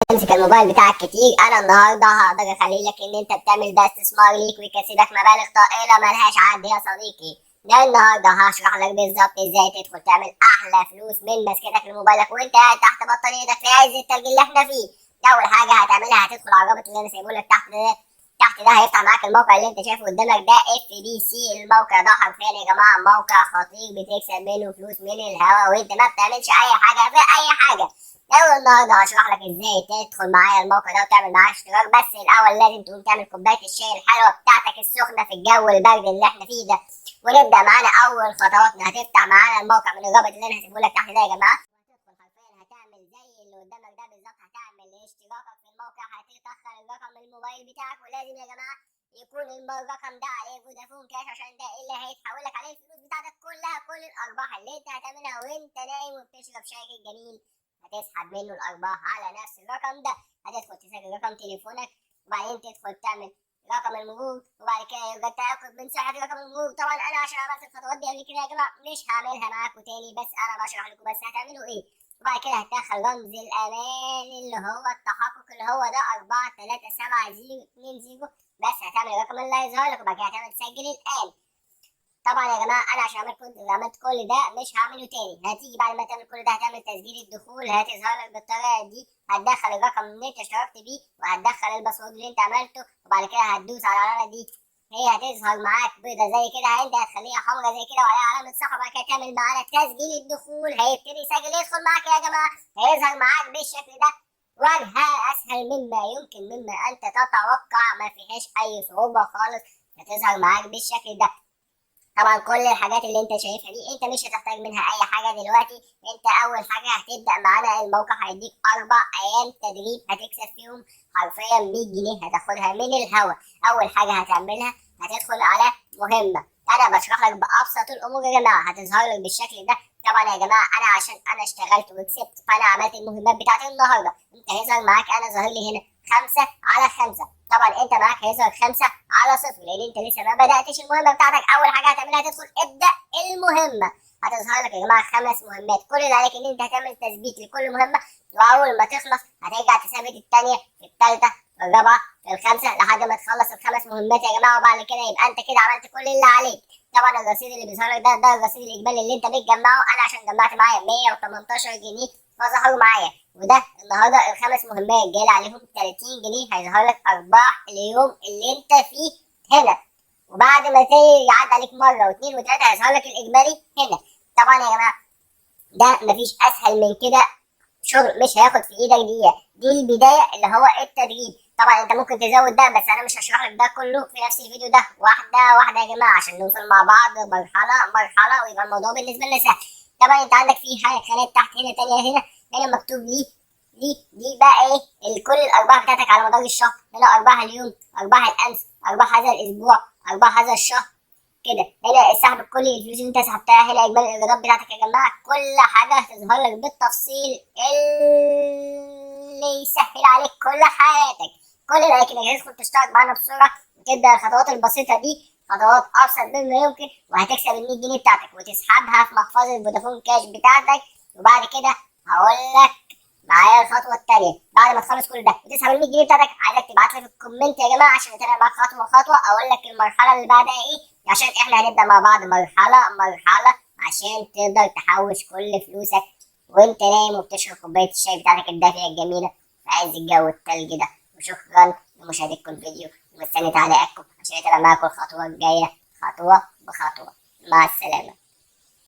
تمسك الموبايل بتاعك كتير. انا النهارده هقدر اخلي لك ان انت بتعمل ده استثمار ليك ويكسبك مبالغ طائله ملهاش عد يا صديقي. ده النهارده هشرح لك بالظبط ازاي تدخل تعمل احلى فلوس من مسكتك لموبايلك وانت قاعد تحت بطانيتك في عز التلج اللي احنا فيه. اول حاجه هتعملها هتدخل على الرابط اللي انا سايبه لك تحت ده. تحت ده هيفتح معاك الموقع اللي انت شايفه قدامك ده FBC. الموقع ده حرفيا يا جماعه موقع خطير بتكسب منه فلوس من الهوا وانت ما بتعملش اي حاجه في اي حاجه. اول النهارده هشرح لك ازاي تدخل معايا الموقع ده وتعمل معاه اشتراك. بس الاول لازم تقوم تعمل كوبايه الشاي الحلوه بتاعتك السخنه في الجو البرد اللي احنا فيه ده. ونبدا معانا اول خطواتنا. هتفتح معانا الموقع من الرابط اللي انا هسيبه لك تحت ده يا جماعه. هتدخل حرفيا هتعمل زي اللي قدامك ده بالظبط. هتعمل اشتراكك في الموقع. هتدخل الرقم الموبايل بتاعك ولازم يا جماعه يكون الرقم ده عليه فودافون كاش عشان ده اللي هيتحول لك عليه الفلوس بتاعتك كلها. كل الارباح اللي انت هتعملها وانت نايم وبتشرب شايك الجميل هتسحب منه الارباح على نفس الرقم ده. هتدخل تسجل رقم تليفونك وبعدين تدخل تعمل رقم المرور وبعد كده يبقى تاخد من صحة رقم المرور. طبعا انا عشان عملت الخطوات دي قبل كده يا جماعه مش هعملها معاكم تاني، بس انا بشرح لكم بس هتعملوا ايه. وبعد كده هتدخل رمز الامان اللي هو التحقق اللي هو ده 43720. بس هتعمل الرقم اللي هيظهر لك وبعد كده هتعمل تسجل الان. طبعا يا جماعه انا عشان عملت كل ده مش هعمله تاني. هتيجي بعد ما تعمل كل ده هتعمل تسجيل الدخول. هتظهر لك بالطريقه دي. هتدخل الرقم اللي انت اشتركت بيه وهتدخل الباسورد اللي انت عملته وبعد كده هتدوس على العلامه دي. هي هتظهر معاك بيضه زي كده. انت هتخليها حمرا زي كده وعليها علامه صح وبعد كده تعمل معانا تسجيل الدخول. هيبتدي يسجل يدخل معاك يا جماعه. هيظهر معاك بالشكل ده. واجهه اسهل مما يمكن مما انت تتوقع. ما فيهاش اي صعوبه خالص. هتظهر معاك بالشكل ده. طبعا كل الحاجات اللي انت شايفها دي انت مش هتحتاج منها اي حاجه دلوقتي. انت اول حاجه هتبدا معانا الموقع هيديك 4 ايام تدريب هتكسب فيهم حرفيا 100 جنيه هتاخدها من الهوا. اول حاجه هتعملها هتدخل على مهمه. انا بشرح لك بابسط الامور يا جماعه. هتظهر لك بالشكل ده. طبعا يا جماعه انا عشان انا اشتغلت وكسبت فانا عملت المهمات بتاعتي النهارده. انت هيظهر معاك انا ظاهر لي هنا 5/5. طبعا انت معاك هيظهر 5/0 لان انت لسه ما بداتش المهمه بتاعتك. اول حاجه هتعملها هتدخل ابدا المهمه. هتظهر لك يا جماعه 5 مهمات. كل اللي عليك ان انت هتعمل تثبيت لكل مهمه واول ما تخلص هترجع تثبت الثانيه في الثالثه في الرابعه في الخامسه لحد ما تخلص ال5 مهمات يا جماعه. وبعد كده يبقى انت كده عملت كل اللي عليك. طبعا الرصيد اللي بيظهر لك ده الرصيد الاجمالي اللي انت بتجمعه. انا عشان جمعت معايا 118 جنيه فظهروا معايا. وده النهارده ال5 مهمات جاي عليهم 30 جنيه. هيظهر لك ارباح اليوم اللي انت فيه هنا. وبعد ما يعدي عليك مره واثنين وثلاثه هيظهر لك الاجمالي هنا. طبعا يا جماعه ده مفيش اسهل من كده. شغل مش هياخد في ايدك دقيقه. دي البدايه اللي هو التدريب. طبعا انت ممكن تزود ده بس انا مش هشرح لك ده كله في نفس الفيديو ده. واحده واحده يا جماعه عشان نوصل مع بعض مرحله مرحله ويبقى الموضوع بالنسبه لنا سهل. طبعا انت عندك في حاجه خانات تحت هنا تانية هنا مكتوب دي بقى ايه كل الارباح بتاعتك على مدار الشهر. هنا ارباح اليوم ارباح الامس ارباح هذا الاسبوع ارباح هذا الشهر كده. هنا السحب كل الفلوس اللي انت سحبتها. هنا اجمالي الايرادات بتاعتك يا جماعه. كل حاجه هتظهر لك بالتفصيل اللي يسهل عليك كل حياتك. كل اللي عليك انك تدخل تشترك معانا بسرعه وتبدا الخطوات البسيطه دي. خطوات ابسط مما يمكن وهتكسب ال 100 جنيه بتاعتك وتسحبها في محفظه فودافون كاش بتاعتك. وبعد كده هقول لك معايا الخطوه الثانيه. بعد ما تخلص كل ده وتسحب ال 100 جنيه بتاعتك عايزك تبعت لي في الكومنت يا جماعه عشان اتابع معاك خطوه خطوه. اقول لك المرحله اللي بعدها ايه عشان احنا هنبدا مع بعض مرحله مرحله عشان تقدر تحوش كل فلوسك وانت نايم وبتشرب كوبايه الشاي بتاعتك الدافيه الجميله في عز الجو التلج ده. وشكرا لمشاهدتكم الفيديو ومستني تعليقاتكم عشان اتابع معاكم الخطوه الجايه خطوه بخطوه. مع السلامه.